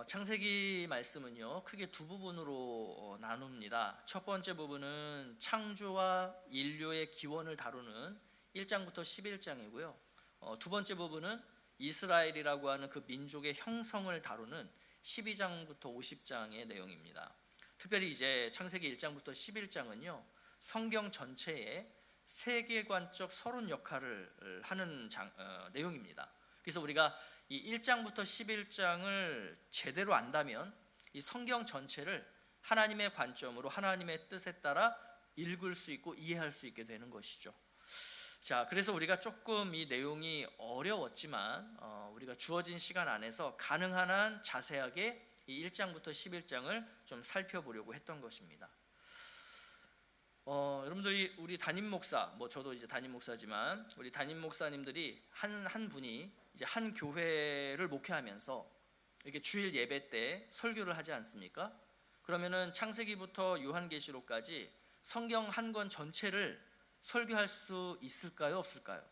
창세기 말씀은요 크게 두 부분으로 나눕니다. 첫 번째 부분은 창조와 인류의 기원을 다루는 1장부터 11장이고요. 두 번째 부분은 이스라엘이라고 하는 그 민족의 형성을 다루는 12장부터 50장의 내용입니다. 특별히 이제 창세기 1장부터 11장은요 성경 전체에 세계관적 서론 역할을 하는 내용입니다. 그래서 우리가 이 1장부터 11장을 제대로 안다면 이 성경 전체를 하나님의 관점으로 하나님의 뜻에 따라 읽을 수 있고 이해할 수 있게 되는 것이죠. 자, 그래서 우리가 조금 이 내용이 어려웠지만 우리가 주어진 시간 안에서 가능한 한 자세하게 이 1장부터 11장을 좀 살펴보려고 했던 것입니다. 여러분들이 우리 담임 목사, 저도 이제 담임 목사지만 우리 담임 목사님들이 한 분이 이제 한 교회를 목회하면서 이렇게 주일 예배 때 설교를 하지 않습니까? 그러면은 창세기부터 요한계시록까지 성경 한 권 전체를 설교할 수 있을까요? 없을까요?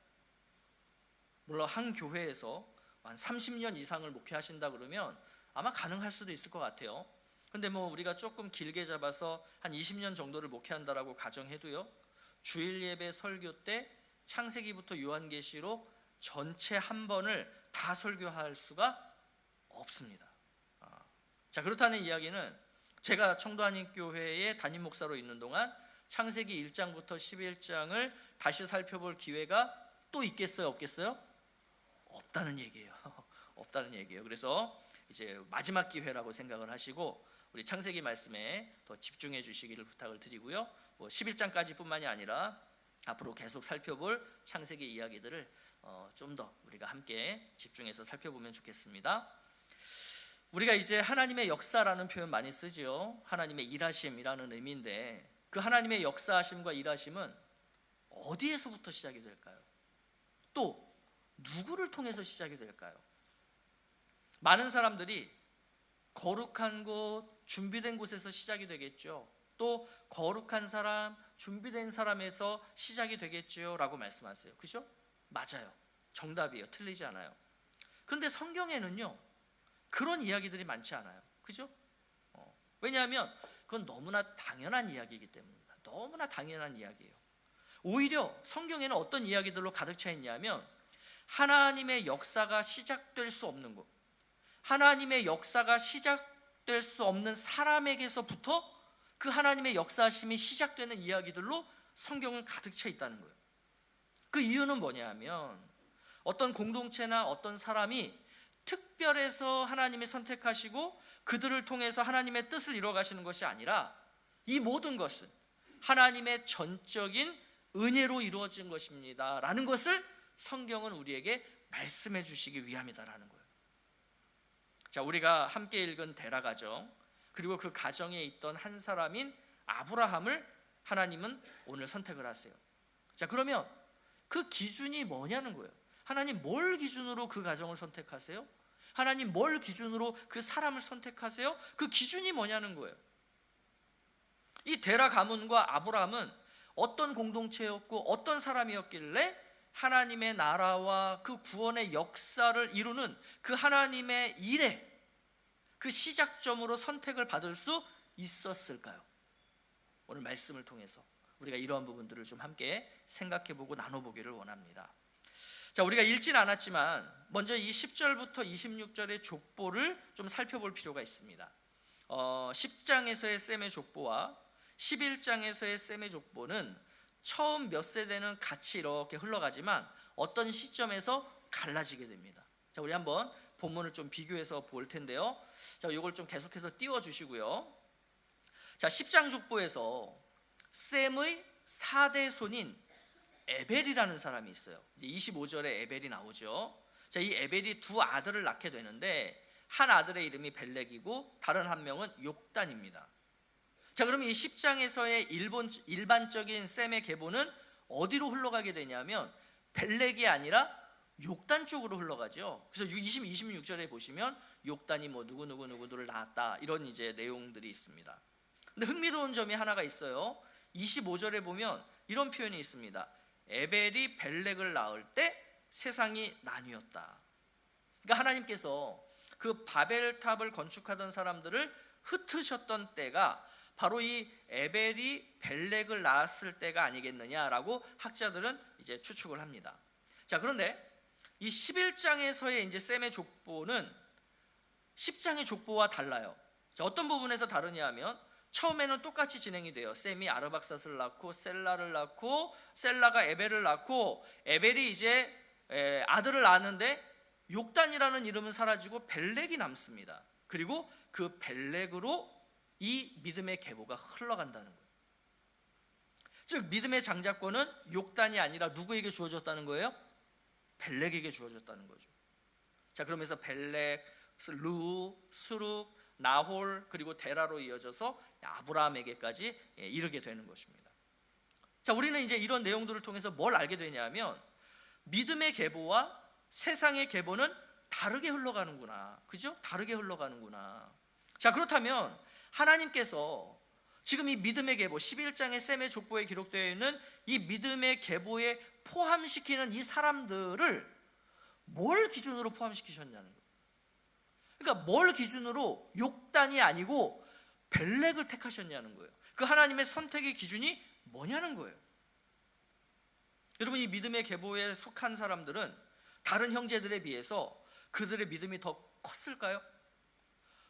물론 한 교회에서 한 30년 이상을 목회하신다 그러면 아마 가능할 수도 있을 것 같아요. 근데 우리가 조금 길게 잡아서 한 20년 정도를 목회한다라고 가정해도요, 주일 예배 설교 때 창세기부터 요한계시록 전체 한 번을 다 설교할 수가 없습니다. 자, 그렇다는 이야기는 제가 청도한인교회의 담임 목사로 있는 동안 창세기 1장부터 11장을 다시 살펴볼 기회가 또 있겠어요? 없겠어요? 없다는 얘기예요. 없다는 얘기예요. 그래서 이제 마지막 기회라고 생각을 하시고 우리 창세기 말씀에 더 집중해 주시기를 부탁을 드리고요. 11장까지 뿐만이 아니라 앞으로 계속 살펴볼 창세기 이야기들을 좀 더 우리가 함께 집중해서 살펴보면 좋겠습니다. 우리가 이제 하나님의 역사라는 표현 많이 쓰죠. 하나님의 일하심이라는 의미인데 그 하나님의 역사하심과 일하심은 어디에서부터 시작이 될까요? 또 누구를 통해서 시작이 될까요? 많은 사람들이 거룩한 곳, 준비된 곳에서 시작이 되겠죠. 또 거룩한 사람, 준비된 사람에서 시작이 되겠죠 라고 말씀하세요. 그죠? 맞아요. 정답이에요. 틀리지 않아요. 그런데 성경에는요 그런 이야기들이 많지 않아요. 그죠? 왜냐하면 그건 너무나 당연한 이야기이기 때문입니다. 너무나 당연한 이야기예요. 오히려 성경에는 어떤 이야기들로 가득 차 있냐면 하나님의 역사가 시작될 수 없는 곳, 하나님의 역사가 시작될 수 없는 사람에게서부터 그 하나님의 역사하심이 시작되는 이야기들로 성경은 가득 차 있다는 거예요. 그 이유는 뭐냐면 어떤 공동체나 어떤 사람이 특별해서 하나님이 선택하시고 그들을 통해서 하나님의 뜻을 이루어가시는 것이 아니라 이 모든 것은 하나님의 전적인 은혜로 이루어진 것입니다 라는 것을 성경은 우리에게 말씀해 주시기 위함이다라는 거예요. 자, 우리가 함께 읽은 데라 가정, 그리고 그 가정에 있던 한 사람인 아브라함을 하나님은 오늘 선택을 하세요. 자, 그러면 그 기준이 뭐냐는 거예요. 하나님 뭘 기준으로 그 가정을 선택하세요? 하나님 뭘 기준으로 그 사람을 선택하세요? 그 기준이 뭐냐는 거예요. 이 데라 가문과 아브라함은 어떤 공동체였고 어떤 사람이었길래 하나님의 나라와 그 구원의 역사를 이루는 그 하나님의 일에 그 시작점으로 선택을 받을 수 있었을까요? 오늘 말씀을 통해서 우리가 이러한 부분들을 좀 함께 생각해보고 나눠보기를 원합니다. 자, 우리가 읽진 않았지만 먼저 이 10절부터 26절의 족보를 좀 살펴볼 필요가 있습니다. 10장에서의 셈의 족보와 11장에서의 셈의 족보는 처음 몇 세대는 같이 이렇게 흘러가지만 어떤 시점에서 갈라지게 됩니다. 자, 우리 한번 본문을 좀 비교해서 볼 텐데요. 자, 이걸 좀 계속해서 띄워주시고요. 자, 10장 족보에서 셈의 4대 손인 에벨이라는 사람이 있어요. 이제 25절에 에벨이 나오죠. 자, 이 에벨이 두 아들을 낳게 되는데 한 아들의 이름이 벨렉이고 다른 한 명은 욕단입니다. 자, 그럼 이 10장에서의 일반적인 셈의 계보는 어디로 흘러가게 되냐면 벨렉이 아니라 욕단 쪽으로 흘러가죠. 그래서 26절에 보시면 욕단이 누구누구를 낳았다 이런 이제 내용들이 있습니다. 근데 흥미로운 점이 하나가 있어요. 25절에 보면 이런 표현이 있습니다. 에벨이 벨렉을 낳을 때 세상이 나뉘었다. 그러니까 하나님께서 그 바벨탑을 건축하던 사람들을 흩으셨던 때가 바로 이 에벨이 벨렉을 낳았을 때가 아니겠느냐라고 학자들은 이제 추측을 합니다. 자, 그런데 이 11장에서의 이제 셈의 족보는 10장의 족보와 달라요. 자, 어떤 부분에서 다르냐 하면 처음에는 똑같이 진행이 돼요. 셈이 아르박삿을 낳고 셀라를 낳고 셀라가 에벨을 낳고 에벨이 이제 아들을 낳았는데 욕단이라는 이름은 사라지고 벨렉이 남습니다. 그리고 그 벨렉으로 이 믿음의 계보가 흘러간다는 거예요. 즉 믿음의 장자권은 욕단이 아니라 누구에게 주어졌다는 거예요? 벨렉에게 주어졌다는 거죠. 자, 그러면서 벨렉, 루, 수룩, 나홀 그리고 데라로 이어져서 아브라함에게까지 이르게 되는 것입니다. 자, 우리는 이제 이런 내용들을 통해서 뭘 알게 되냐면 믿음의 계보와 세상의 계보는 다르게 흘러가는구나. 그죠? 다르게 흘러가는구나. 자, 그렇다면 하나님께서 지금 이 믿음의 계보 11장의 셈의 족보에 기록되어 있는 이 믿음의 계보에 포함시키는 이 사람들을 뭘 기준으로 포함시키셨냐는 거예요. 그러니까 뭘 기준으로 욕단이 아니고 벨렉을 택하셨냐는 거예요. 그 하나님의 선택의 기준이 뭐냐는 거예요. 여러분, 이 믿음의 계보에 속한 사람들은 다른 형제들에 비해서 그들의 믿음이 더 컸을까요?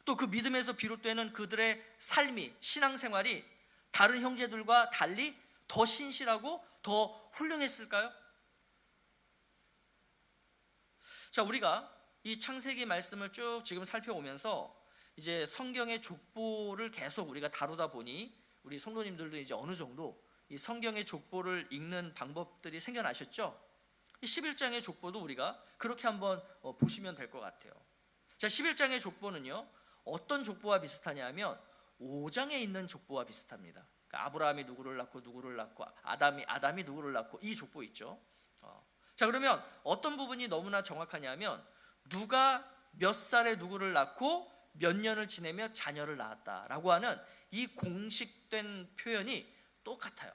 또 그 믿음에서 비롯되는 그들의 삶이, 신앙생활이 다른 형제들과 달리 더 신실하고 더 훌륭했을까요? 자, 우리가 이 창세기 말씀을 쭉 지금 살펴오면서 이제 성경의 족보를 계속 우리가 다루다 보니 우리 성도님들도 이제 어느 정도 이 성경의 족보를 읽는 방법들이 생겨나셨죠? 이 11장의 족보도 우리가 그렇게 한번 보시면 될 것 같아요. 자, 11장의 족보는요, 어떤 족보와 비슷하냐면 5장에 있는 족보와 비슷합니다. 그러니까 아브라함이 누구를 낳고 누구를 낳고 아담이 누구를 낳고 이 족보 있죠. 자, 그러면 어떤 부분이 너무나 정확하냐면 누가 몇 살에 누구를 낳고 몇 년을 지내며 자녀를 낳았다라고 하는 이 공식된 표현이 똑같아요.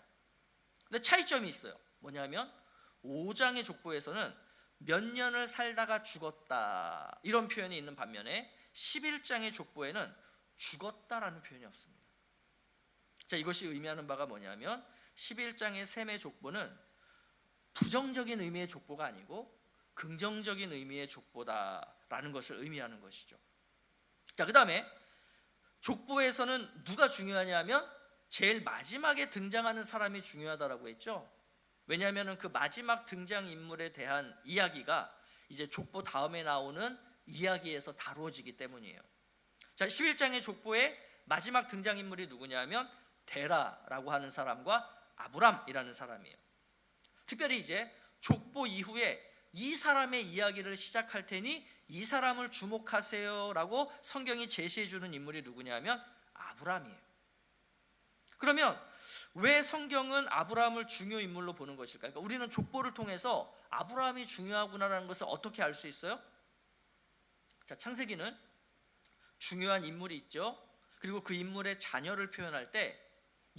근데 차이점이 있어요. 뭐냐면 5장의 족보에서는 몇 년을 살다가 죽었다 이런 표현이 있는 반면에 11장의 족보에는 죽었다라는 표현이 없습니다. 자, 이것이 의미하는 바가 뭐냐면 11장의 셈의 족보는 부정적인 의미의 족보가 아니고 긍정적인 의미의 족보다라는 것을 의미하는 것이죠. 자, 그 다음에 족보에서는 누가 중요하냐면 제일 마지막에 등장하는 사람이 중요하다라고 했죠. 왜냐하면 그 마지막 등장인물에 대한 이야기가 이제 족보 다음에 나오는 이야기에서 다루어지기 때문이에요. 자, 11장의 족보의 마지막 등장인물이 누구냐면 데라라고 하는 사람과 아브람이라는 사람이에요. 특별히 이제 족보 이후에 이 사람의 이야기를 시작할 테니 이 사람을 주목하세요라고 성경이 제시해 주는 인물이 누구냐면 아브람이에요. 그러면 왜 성경은 아브라함을 중요 인물로 보는 것일까요? 그러니까 우리는 족보를 통해서 아브라함이 중요하구나라는 것을 어떻게 알 수 있어요? 자, 창세기는 중요한 인물이 있죠. 그리고 그 인물의 자녀를 표현할 때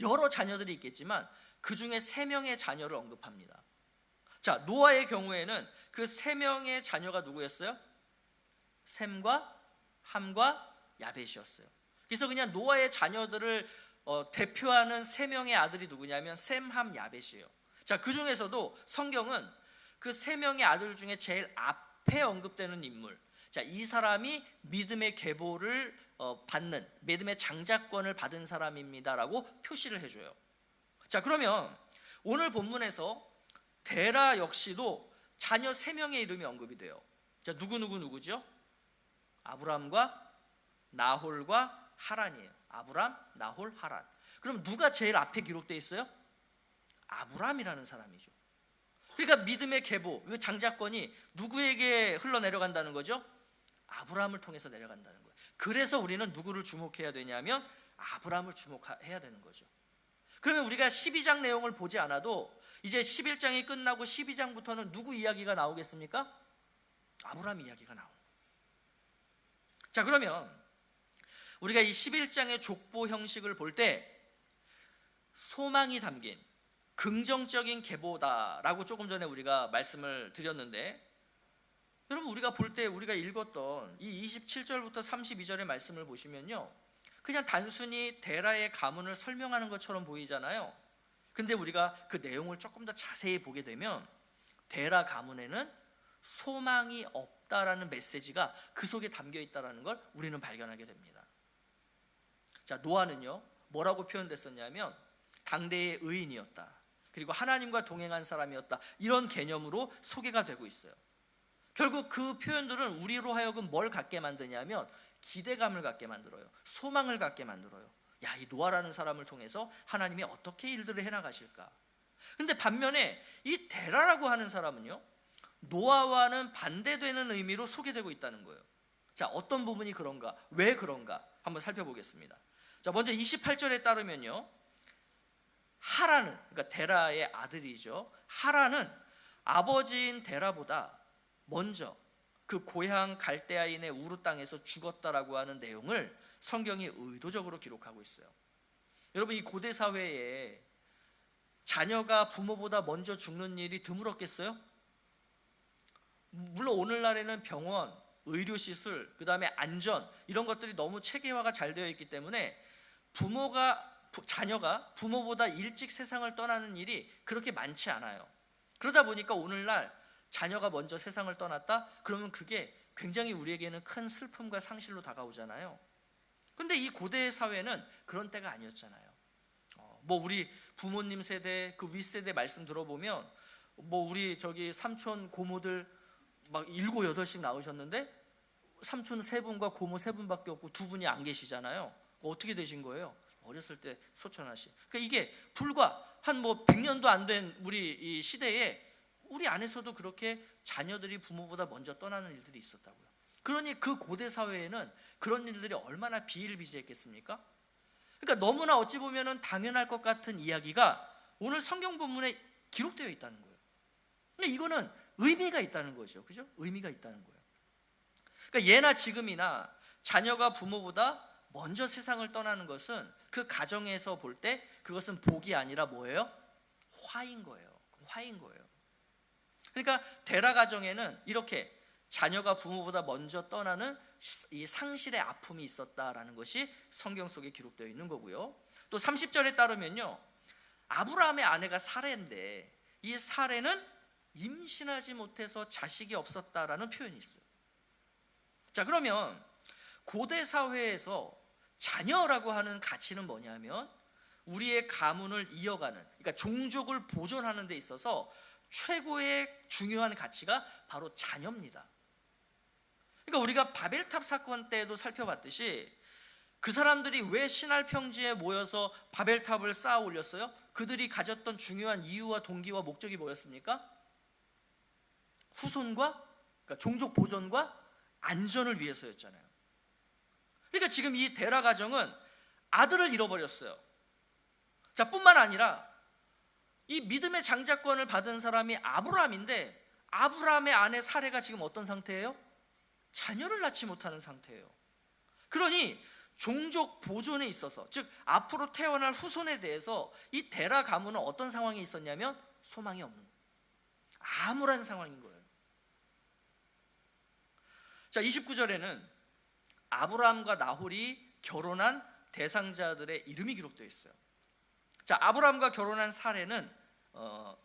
여러 자녀들이 있겠지만 그 중에 3명의 자녀를 언급합니다. 자, 노아의 경우에는 그 3명의 자녀가 누구였어요? 셈과 함과 야벳이었어요. 그래서 그냥 노아의 자녀들을 대표하는 3명의 아들이 누구냐면 셈, 함, 야벳이에요. 자, 그 중에서도 성경은 그 3명의 아들 중에 제일 앞에 언급되는 인물, 자, 이 사람이 믿음의 계보를 받는, 믿음의 장자권을 받은 사람입니다라고 표시를 해줘요. 자, 그러면 오늘 본문에서 데라 역시도 자녀 3명의 이름이 언급이 돼요. 자, 누구죠? 아브람과 나홀과 하란이에요. 아브람, 나홀, 하란. 그럼 누가 제일 앞에 기록되어 있어요? 아브람이라는 사람이죠. 그러니까 믿음의 계보, 그 장자권이 누구에게 흘러내려간다는 거죠? 아브람을 통해서 내려간다는 거예요. 그래서 우리는 누구를 주목해야 되냐면 아브람을 주목해야 되는 거죠. 그러면 우리가 12장 내용을 보지 않아도 이제 11장이 끝나고 12장부터는 누구 이야기가 나오겠습니까? 아브람 이야기가 나오는 거예요. 자, 그러면 우리가 이 11장의 족보 형식을 볼 때 소망이 담긴 긍정적인 계보다라고 조금 전에 우리가 말씀을 드렸는데, 여러분, 우리가 볼 때 우리가 읽었던 이 27절부터 32절의 말씀을 보시면요, 그냥 단순히 데라의 가문을 설명하는 것처럼 보이잖아요. 근데 우리가 그 내용을 조금 더 자세히 보게 되면 데라 가문에는 소망이 없다라는 메시지가 그 속에 담겨 있다는 걸 우리는 발견하게 됩니다. 자, 노아는요, 뭐라고 표현됐었냐면 당대의 의인이었다, 그리고 하나님과 동행한 사람이었다, 이런 개념으로 소개가 되고 있어요. 결국 그 표현들은 우리로 하여금 뭘 갖게 만드냐면 기대감을 갖게 만들어요. 소망을 갖게 만들어요. 야, 이 노아라는 사람을 통해서 하나님이 어떻게 일들을 해나가실까. 근데 반면에 이 데라라고 하는 사람은요, 노아와는 반대되는 의미로 소개되고 있다는 거예요. 자, 어떤 부분이 그런가, 왜 그런가 한번 살펴보겠습니다. 자, 먼저 28절에 따르면요, 하라는, 그러니까 데라의 아들이죠, 하라는 아버지인 데라보다 먼저 그 고향 갈대아인의 우르 땅에서 죽었다라고 하는 내용을 성경이 의도적으로 기록하고 있어요. 여러분, 이 고대 사회에 자녀가 부모보다 먼저 죽는 일이 드물었겠어요? 물론 오늘날에는 병원, 의료시술, 그 다음에 안전, 이런 것들이 너무 체계화가 잘 되어 있기 때문에 자녀가 부모보다 일찍 세상을 떠나는 일이 그렇게 많지 않아요. 그러다 보니까 오늘날 자녀가 먼저 세상을 떠났다? 그러면 그게 굉장히 우리에게는 큰 슬픔과 상실로 다가오잖아요. 근데 이 고대 사회는 그런 때가 아니었잖아요. 뭐 우리 부모님 세대, 그 윗세대 말씀 들어보면 뭐 우리 저기 삼촌 고모들 막 7, 8씩 나오셨는데 삼촌 3분과 고모 3분밖에 없고 2분이 안 계시잖아요. 어떻게 되신 거예요? 어렸을 때 소천하신. 그러니까 이게 불과 한 뭐 100년도 안 된 우리 이 시대에 우리 안에서도 그렇게 자녀들이 부모보다 먼저 떠나는 일들이 있었다고요. 그러니 그 고대 사회에는 그런 일들이 얼마나 비일비재했겠습니까? 그러니까 너무나 어찌 보면 당연할 것 같은 이야기가 오늘 성경 본문에 기록되어 있다는 거예요. 근데 이거는 의미가 있다는 거죠. 그죠? 의미가 있다는 거예요. 그러니까 예나 지금이나 자녀가 부모보다 먼저 세상을 떠나는 것은 그 가정에서 볼 때 그것은 복이 아니라 뭐예요? 화인 거예요. 화인 거예요. 그러니까 데라 가정에는 이렇게 자녀가 부모보다 먼저 떠나는 이 상실의 아픔이 있었다라는 것이 성경 속에 기록되어 있는 거고요. 또 30절에 따르면요, 아브라함의 아내가 사레인데 이 사레는 임신하지 못해서 자식이 없었다라는 표현이 있어요. 자, 그러면 고대 사회에서 자녀라고 하는 가치는 뭐냐면 우리의 가문을 이어가는, 그러니까 종족을 보존하는 데 있어서 최고의 중요한 가치가 바로 자녀입니다. 그러니까 우리가 바벨탑 사건 때도 살펴봤듯이 그 사람들이 왜 신할 평지에 모여서 바벨탑을 쌓아 올렸어요? 그들이 가졌던 중요한 이유와 동기와 목적이 뭐였습니까? 후손과, 그러니까 종족 보존과 안전을 위해서였잖아요. 그러니까 지금 이 데라 가정은 아들을 잃어버렸어요. 자, 뿐만 아니라 이 믿음의 장자권을 받은 사람이 아브라함인데 아브라함의 아내 사레가 지금 어떤 상태예요? 자녀를 낳지 못하는 상태예요. 그러니 종족 보존에 있어서, 즉 앞으로 태어날 후손에 대해서 이 데라 가문은 어떤 상황이 있었냐면 소망이 없는 거예요. 암울한 상황인 거예요. 자, 29절에는 아브라함과 나홀이 결혼한 대상자들의 이름이 기록되어 있어요. 자, 아브라함과 결혼한 사레는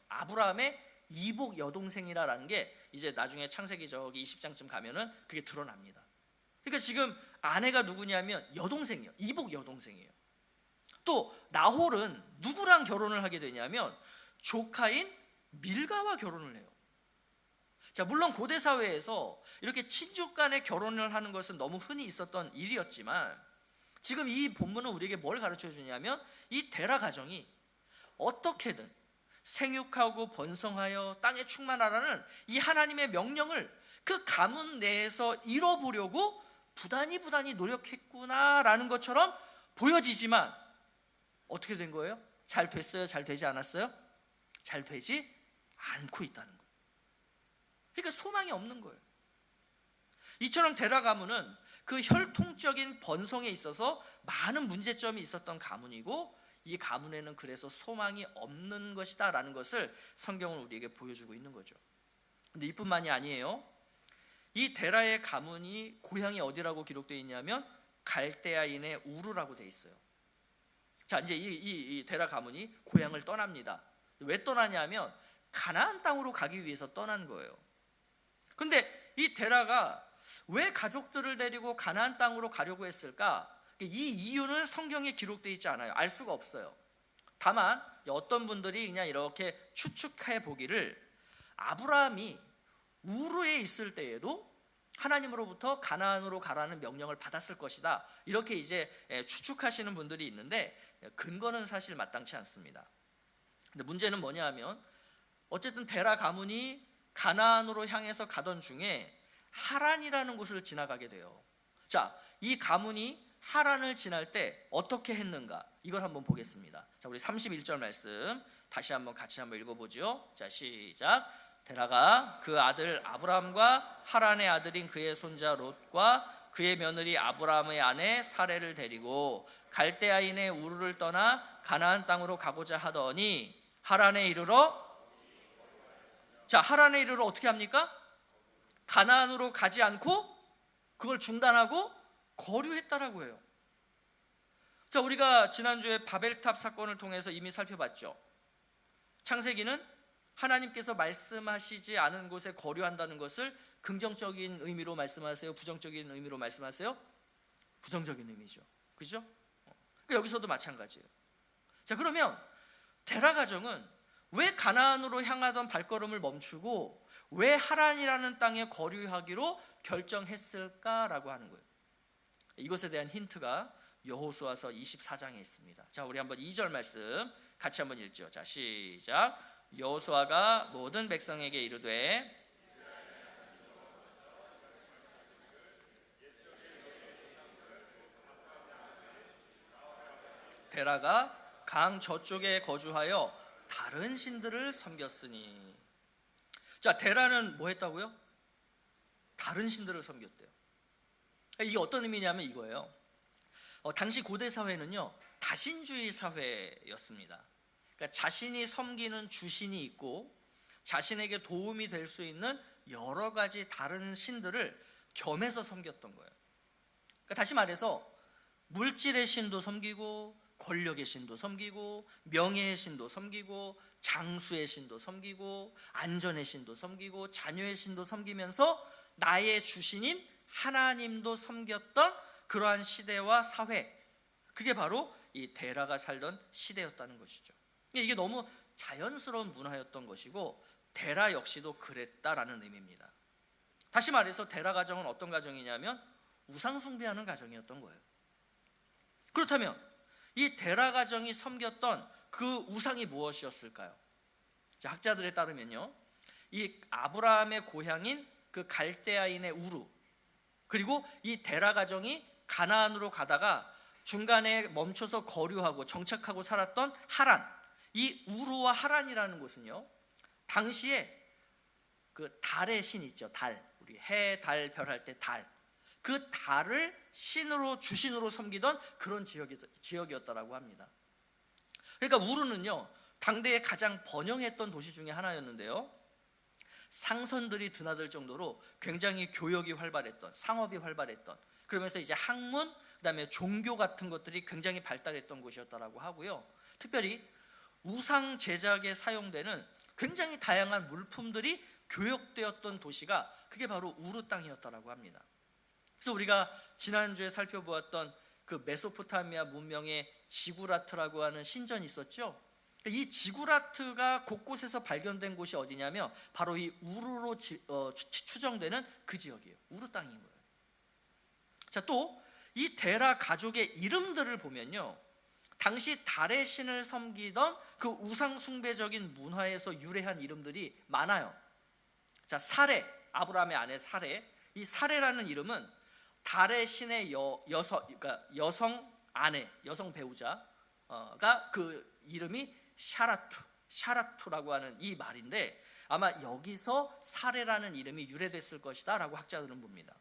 아브라함의 이복 여동생이라는 게 이제 나중에 창세기 저기 20장쯤 가면은 그게 드러납니다. 그러니까 지금 아내가 누구냐면 여동생이에요. 이복 여동생이에요. 또 나홀은 누구랑 결혼을 하게 되냐면 조카인 밀가와 결혼을 해요. 자, 물론 고대 사회에서 이렇게 친족 간에 결혼을 하는 것은 너무 흔히 있었던 일이었지만 지금 이 본문은 우리에게 뭘 가르쳐 주냐면 이 데라 가정이 어떻게든 생육하고 번성하여 땅에 충만하라는 이 하나님의 명령을 그 가문 내에서 이뤄보려고 부단히 노력했구나라는 것처럼 보여지지만 어떻게 된 거예요? 잘 됐어요? 잘 되지 않았어요? 잘 되지 않고 있다는 거예요. 그러니까 소망이 없는 거예요. 이처럼 데라 가문은 그 혈통적인 번성에 있어서 많은 문제점이 있었던 가문이고 이 가문에는 그래서 소망이 없는 것이다 라는 것을 성경은 우리에게 보여주고 있는 거죠. 근데 이뿐만이 아니에요. 이 데라의 가문이 고향이 어디라고 기록되어 있냐면 갈대아인의 우르라고 되어 있어요. 자, 이제 이 데라 가문이 고향을 떠납니다. 왜 떠나냐면 가나안 땅으로 가기 위해서 떠난 거예요. 근데 이 데라가 왜 가족들을 데리고 가나안 땅으로 가려고 했을까? 이 이유는 성경에 기록되어 있지 않아요. 알 수가 없어요. 다만 어떤 분들이 그냥 이렇게 추측해 보기를 아브라함이 우르에 있을 때에도 하나님으로부터 가나안으로 가라는 명령을 받았을 것이다, 이렇게 이제 추측하시는 분들이 있는데 근거는 사실 마땅치 않습니다. 근데 문제는 뭐냐 하면 어쨌든 데라 가문이 가나안으로 향해서 가던 중에 하란이라는 곳을 지나가게 돼요. 자, 이 가문이 하란을 지날 때 어떻게 했는가, 이걸 한번 보겠습니다. 자, 우리 31절 말씀 다시 한번 같이 한번 읽어보죠. 자, 시작. 데라가 그 아들 아브라함과 하란의 아들인 그의 손자 롯과 그의 며느리 아브라함의 아내 사레를 데리고 갈대아인의 우르를 떠나 가나안 땅으로 가고자 하더니 하란에 이르러, 자, 하란에 이르러 어떻게 합니까? 가나안으로 가지 않고 그걸 중단하고 거류했다라고 해요. 자, 우리가 지난주에 바벨탑 사건을 통해서 이미 살펴봤죠. 창세기는 하나님께서 말씀하시지 않은 곳에 거류한다는 것을 긍정적인 의미로 말씀하세요? 부정적인 의미로 말씀하세요? 부정적인 의미죠. 그죠? 그러니까 여기서도 마찬가지예요. 자, 그러면 데라 가정은 왜 가나안으로 향하던 발걸음을 멈추고 왜 하란이라는 땅에 거류하기로 결정했을까라고 하는 거예요. 이것에 대한 힌트가 여호수아서 24장에 있습니다. 자, 우리 한번 2절 말씀 같이 한번 읽죠. 자, 시작. 여호수아가 모든 백성에게 이르되 데라가 강 저쪽에 거주하여 다른 신들을 섬겼으니. 자, 데라는 뭐 했다고요? 다른 신들을 섬겼대요. 이게 어떤 의미냐면 이거예요. 당시 고대 사회는요, 다신주의 사회였습니다. 그러니까 자신이 섬기는 주신이 있고 자신에게 도움이 될 수 있는 여러 가지 다른 신들을 겸해서 섬겼던 거예요. 그러니까 다시 말해서 물질의 신도 섬기고 권력의 신도 섬기고 명예의 신도 섬기고 장수의 신도 섬기고 안전의 신도 섬기고 자녀의 신도 섬기면서 나의 주신인 하나님도 섬겼던 그러한 시대와 사회, 그게 바로 이 데라가 살던 시대였다는 것이죠. 이게 너무 자연스러운 문화였던 것이고 데라 역시도 그랬다라는 의미입니다. 다시 말해서 데라 가정은 어떤 가정이냐면 우상 숭배하는 가정이었던 거예요. 그렇다면 이 데라 가정이 섬겼던 그 우상이 무엇이었을까요? 자, 학자들에 따르면요, 이 아브라함의 고향인 그 갈대아인의 우르, 그리고 이 데라 가정이 가나안으로 가다가 중간에 멈춰서 거류하고 정착하고 살았던 하란, 이 우르와 하란이라는 곳은요, 당시에 그 달의 신 있죠. 달, 우리 해, 달, 별 할 때 달, 그 달을 신으로, 주신으로 섬기던 그런 지역이었다라고 합니다. 그러니까 우르는요, 당대에 가장 번영했던 도시 중에 하나였는데요, 상선들이 드나들 정도로 굉장히 교역이 활발했던, 상업이 활발했던, 그러면서 이제 학문, 그다음에 종교 같은 것들이 굉장히 발달했던 곳이었다라고 하고요. 특별히 우상 제작에 사용되는 굉장히 다양한 물품들이 교역되었던 도시가 그게 바로 우르 땅이었다라고 합니다. 그래서 우리가 지난주에 살펴보았던 그 메소포타미아 문명의 지구라트라고 하는 신전이 있었죠. 이 지구라트가 곳곳에서 발견된 곳이 어디냐면 바로 이 우르로 추정되는 그 지역이에요. 우르 땅인 거예요. 자, 또 이 데라 가족의 이름들을 보면요, 당시 달의 신을 섬기던 그 우상 숭배적인 문화에서 유래한 이름들이 많아요. 자, 사레, 아브라함의 아내 사레, 이 사레라는 이름은 달의 신의 그러니까 여성 아내, 여성 배우자가 그 이름이 샤라투라고 하는 이 말인데 아마 여기서 사레라는 이름이 유래됐을 것이다 라고 학자들은 봅니다.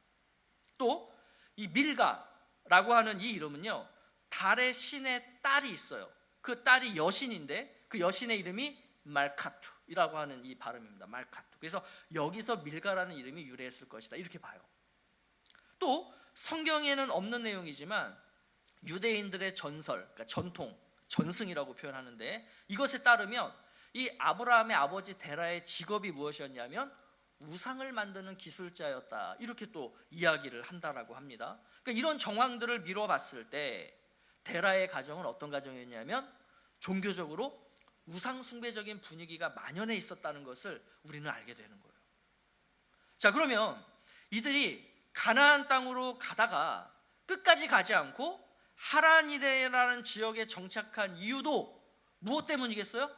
또 이 밀가라고 하는 이 이름은요, 달의 신의 딸이 있어요. 그 딸이 여신인데 그 여신의 이름이 말카투, 말카토이라고 하는 이 발음입니다. 말카토. 그래서 여기서 밀가라는 이름이 유래했을 것이다, 이렇게 봐요. 또 성경에는 없는 내용이지만 유대인들의 전설, 그러니까 전통, 전승이라고 표현하는데, 이것에 따르면 이 아브라함의 아버지 데라의 직업이 무엇이었냐면 우상을 만드는 기술자였다, 이렇게 또 이야기를 한다라고 합니다. 그러니까 이런 정황들을 미뤄봤을 때 데라의 가정은 어떤 가정이었냐면 종교적으로 우상 숭배적인 분위기가 만연해 있었다는 것을 우리는 알게 되는 거예요. 자, 그러면 이들이 가나안 땅으로 가다가 끝까지 가지 않고 하란이라는 지역에 정착한 이유도 무엇 때문이겠어요?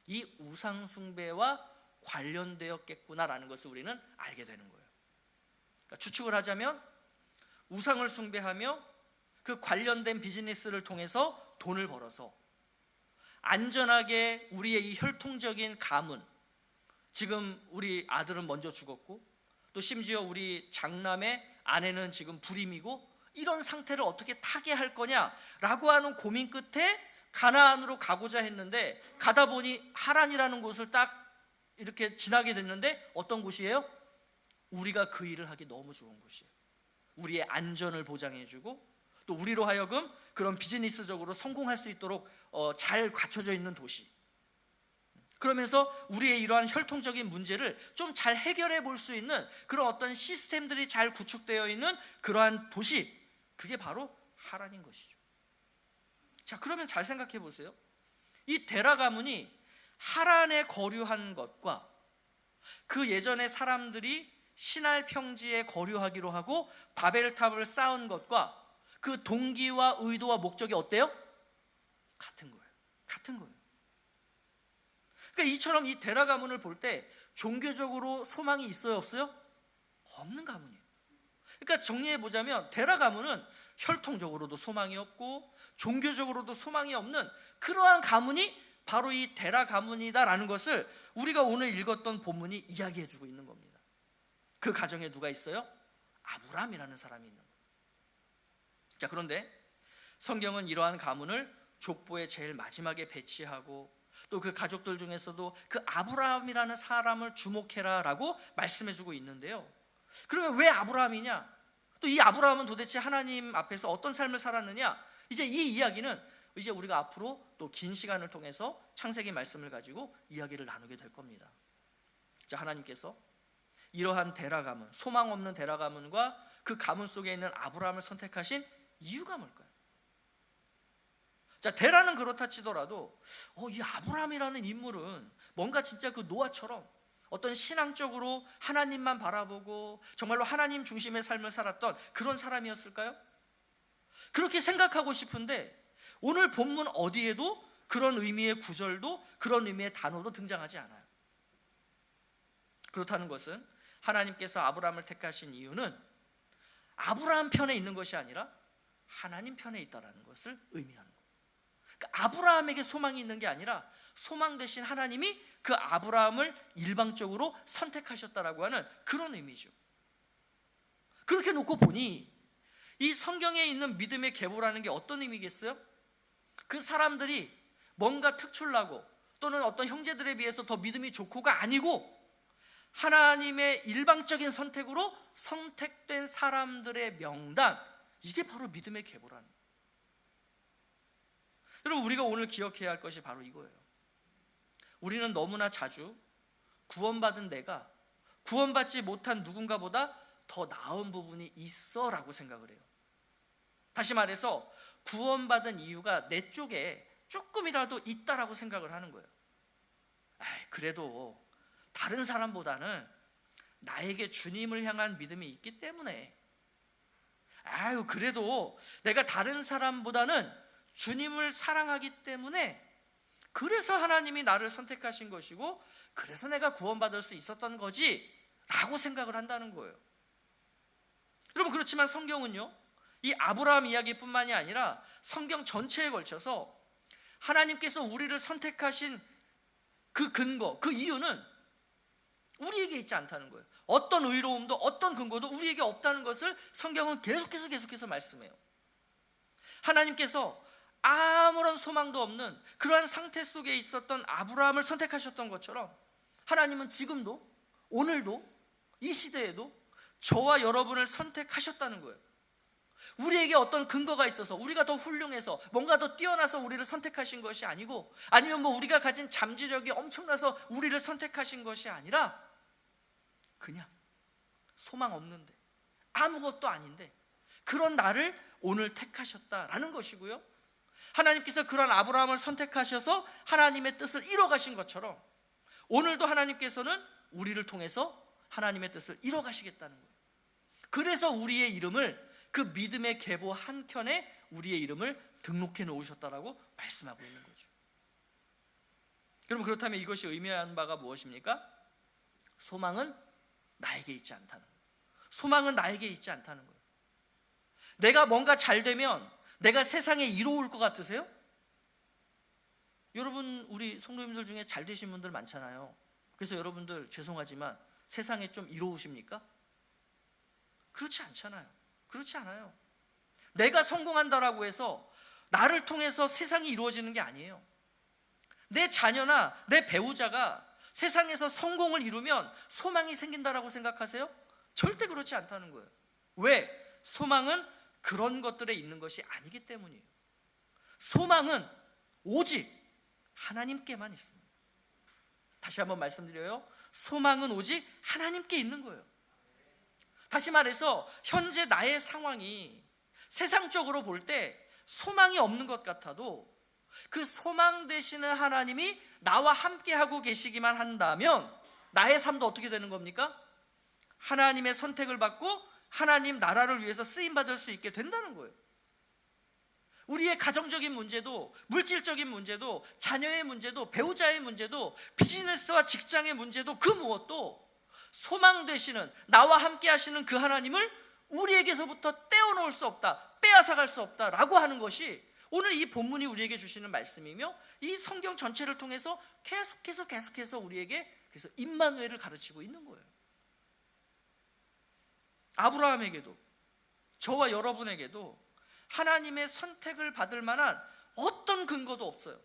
이 우상 숭배와 관련되었겠구나라는 것을 우리는 알게 되는 거예요. 그러니까 추측을 하자면 우상을 숭배하며 그 관련된 비즈니스를 통해서 돈을 벌어서 안전하게 우리의 이 혈통적인 가문, 지금 우리 아들은 먼저 죽었고 또 심지어 우리 장남의 아내는 지금 불임이고, 이런 상태를 어떻게 타개할 거냐라고 하는 고민 끝에 가나안으로 가고자 했는데, 가다 보니 하란이라는 곳을 딱 이렇게 지나게 됐는데 어떤 곳이에요? 우리가 그 일을 하기 너무 좋은 곳이에요. 우리의 안전을 보장해주고 또 우리로 하여금 그런 비즈니스적으로 성공할 수 있도록 잘 갖춰져 있는 도시. 그러면서 우리의 이러한 혈통적인 문제를 좀 잘 해결해 볼 수 있는 그런 어떤 시스템들이 잘 구축되어 있는 그러한 도시, 그게 바로 하란인 것이죠. 자, 그러면 잘 생각해 보세요. 이 데라 가문이 하란에 거류한 것과 그 예전에 사람들이 시날 평지에 거류하기로 하고 바벨탑을 쌓은 것과 그 동기와 의도와 목적이 어때요? 같은 거예요. 같은 거예요. 그러니까 이처럼 이 데라 가문을 볼 때 종교적으로 소망이 있어요, 없어요? 없는 가문이에요. 그러니까 정리해 보자면 데라 가문은 혈통적으로도 소망이 없고 종교적으로도 소망이 없는 그러한 가문이 바로 이 데라 가문이다라는 것을 우리가 오늘 읽었던 본문이 이야기해 주고 있는 겁니다. 그 가정에 누가 있어요? 아브라함이라는 사람이 있는 거예요. 자, 그런데 성경은 이러한 가문을 족보의 제일 마지막에 배치하고 또 그 가족들 중에서도 그 아브라함이라는 사람을 주목해라 라고 말씀해 주고 있는데요, 그러면 왜 아브라함이냐, 또 이 아브라함은 도대체 하나님 앞에서 어떤 삶을 살았느냐, 이제 이 이야기는 이제 우리가 앞으로 또 긴 시간을 통해서 창세기 말씀을 가지고 이야기를 나누게 될 겁니다. 자, 하나님께서 이러한 데라 가문, 소망 없는 데라 가문과 그 가문 속에 있는 아브라함을 선택하신 이유가 뭘까요? 자, 데라는 그렇다 치더라도 이 아브라함이라는 인물은 뭔가 진짜 그 노아처럼 어떤 신앙적으로 하나님만 바라보고 정말로 하나님 중심의 삶을 살았던 그런 사람이었을까요? 그렇게 생각하고 싶은데 오늘 본문 어디에도 그런 의미의 구절도 그런 의미의 단어도 등장하지 않아요. 그렇다는 것은 하나님께서 아브라함을 택하신 이유는 아브라함 편에 있는 것이 아니라 하나님 편에 있다는 것을 의미하는 거예요. 그러니까 아브라함에게 소망이 있는 게 아니라 소망 대신 하나님이 그 아브라함을 일방적으로 선택하셨다라고 하는 그런 의미죠. 그렇게 놓고 보니 이 성경에 있는 믿음의 계보라는 게 어떤 의미겠어요? 그 사람들이 뭔가 특출나고 또는 어떤 형제들에 비해서 더 믿음이 좋고가 아니고 하나님의 일방적인 선택으로 선택된 사람들의 명단, 이게 바로 믿음의 계보라는 거예요. 여러분, 우리가 오늘 기억해야 할 것이 바로 이거예요. 우리는 너무나 자주 구원받은 내가 구원받지 못한 누군가보다 더 나은 부분이 있어 라고 생각을 해요. 다시 말해서 구원받은 이유가 내 쪽에 조금이라도 있다라고 생각을 하는 거예요. 그래도 다른 사람보다는 나에게 주님을 향한 믿음이 있기 때문에, 그래도 내가 다른 사람보다는 주님을 사랑하기 때문에 그래서 하나님이 나를 선택하신 것이고 그래서 내가 구원받을 수 있었던 거지 라고 생각을 한다는 거예요. 여러분, 그렇지만 성경은요, 이 아브라함 이야기뿐만이 아니라 성경 전체에 걸쳐서 하나님께서 우리를 선택하신 그 근거, 그 이유는 우리에게 있지 않다는 거예요. 어떤 의로움도 어떤 근거도 우리에게 없다는 것을 성경은 계속해서 말씀해요. 하나님께서 아무런 소망도 없는 그러한 상태 속에 있었던 아브라함을 선택하셨던 것처럼 하나님은 지금도, 오늘도, 이 시대에도 저와 여러분을 선택하셨다는 거예요. 우리에게 어떤 근거가 있어서, 우리가 더 훌륭해서, 뭔가 더 뛰어나서 우리를 선택하신 것이 아니고, 아니면 뭐 우리가 가진 잠재력이 엄청나서 우리를 선택하신 것이 아니라 그냥 소망 없는데, 아무것도 아닌데 그런 나를 오늘 택하셨다라는 것이고요, 하나님께서 그런 아브라함을 선택하셔서 하나님의 뜻을 이뤄가신 것처럼 오늘도 하나님께서는 우리를 통해서 하나님의 뜻을 이뤄가시겠다는 거예요. 그래서 우리의 이름을, 그 믿음의 계보 한켠에 우리의 이름을 등록해 놓으셨다라고 말씀하고 있는 거죠. 여러분, 그렇다면 이것이 의미하는 바가 무엇입니까? 소망은 나에게 있지 않다는 거예요. 소망은 나에게 있지 않다는 거예요. 내가 뭔가 잘 되면 내가 세상에 이로울 것 같으세요? 여러분, 우리 성도님들 중에 잘 되신 분들 많잖아요. 그래서 여러분들 죄송하지만 세상에 좀 이로우십니까? 그렇지 않잖아요. 그렇지 않아요. 내가 성공한다라고 해서 나를 통해서 세상이 이루어지는 게 아니에요. 내 자녀나 내 배우자가 세상에서 성공을 이루면 소망이 생긴다라고 생각하세요? 절대 그렇지 않다는 거예요. 왜? 소망은 그런 것들에 있는 것이 아니기 때문이에요. 소망은 오직 하나님께만 있습니다. 다시 한번 말씀드려요. 소망은 오직 하나님께 있는 거예요. 다시 말해서 현재 나의 상황이 세상적으로 볼 때 소망이 없는 것 같아도 그 소망 되시는 하나님이 나와 함께 하고 계시기만 한다면 나의 삶도 어떻게 되는 겁니까? 하나님의 선택을 받고 하나님 나라를 위해서 쓰임받을 수 있게 된다는 거예요. 우리의 가정적인 문제도, 물질적인 문제도, 자녀의 문제도, 배우자의 문제도, 비즈니스와 직장의 문제도, 그 무엇도 소망 되시는, 나와 함께 하시는 그 하나님을 우리에게서부터 떼어놓을 수 없다, 빼앗아갈 수 없다라고 하는 것이 오늘 이 본문이 우리에게 주시는 말씀이며, 이 성경 전체를 통해서 계속해서 우리에게 그래서 임마누엘을 가르치고 있는 거예요. 아브라함에게도, 저와 여러분에게도 하나님의 선택을 받을 만한 어떤 근거도 없어요.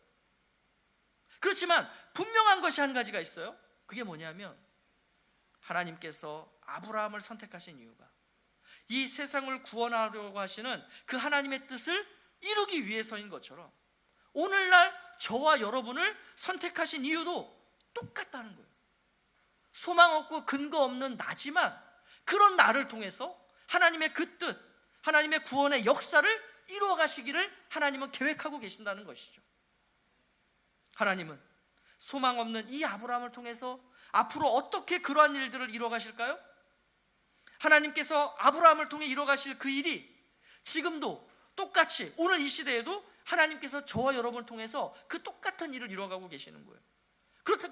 그렇지만 분명한 것이 한 가지가 있어요. 그게 뭐냐면 하나님께서 아브라함을 선택하신 이유가 이 세상을 구원하려고 하시는 그 하나님의 뜻을 이루기 위해서인 것처럼 오늘날 저와 여러분을 선택하신 이유도 똑같다는 거예요. 소망 없고 근거 없는 나지만 그런 나를 통해서 하나님의 그 뜻, 하나님의 구원의 역사를 이루어 가시기를 하나님은 계획하고 계신다는 것이죠. 하나님은 소망 없는 이 아브라함을 통해서 앞으로 어떻게 그러한 일들을 이루어 가실까요? 하나님께서 아브라함을 통해 이루어 가실 그 일이 지금도 똑같이 오늘 이 시대에도 하나님께서 저와 여러분을 통해서 그 똑같은 일을 이루어가고 계시는 거예요.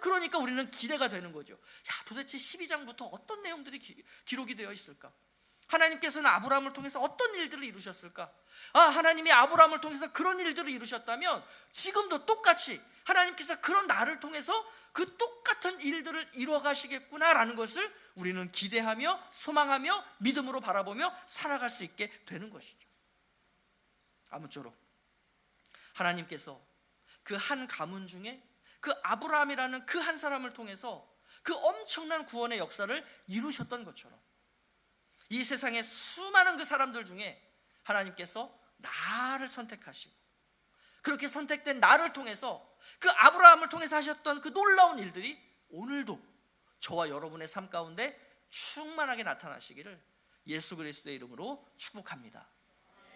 그러니까 우리는 기대가 되는 거죠. 야, 도대체 12장부터 어떤 내용들이 기록이 되어 있을까? 하나님께서는 아브라함을 통해서 어떤 일들을 이루셨을까? 하나님이 아브라함을 통해서 그런 일들을 이루셨다면 지금도 똑같이 하나님께서 그런 나를 통해서 그 똑같은 일들을 이루어 가시겠구나라는 것을 우리는 기대하며 소망하며 믿음으로 바라보며 살아갈 수 있게 되는 것이죠. 아무쪼록 하나님께서 그 한 가문 중에 그 아브라함이라는 그 한 사람을 통해서 그 엄청난 구원의 역사를 이루셨던 것처럼 이 세상의 수많은 그 사람들 중에 하나님께서 나를 선택하시고 그렇게 선택된 나를 통해서 그 아브라함을 통해서 하셨던 그 놀라운 일들이 오늘도 저와 여러분의 삶 가운데 충만하게 나타나시기를 예수 그리스도의 이름으로 축복합니다.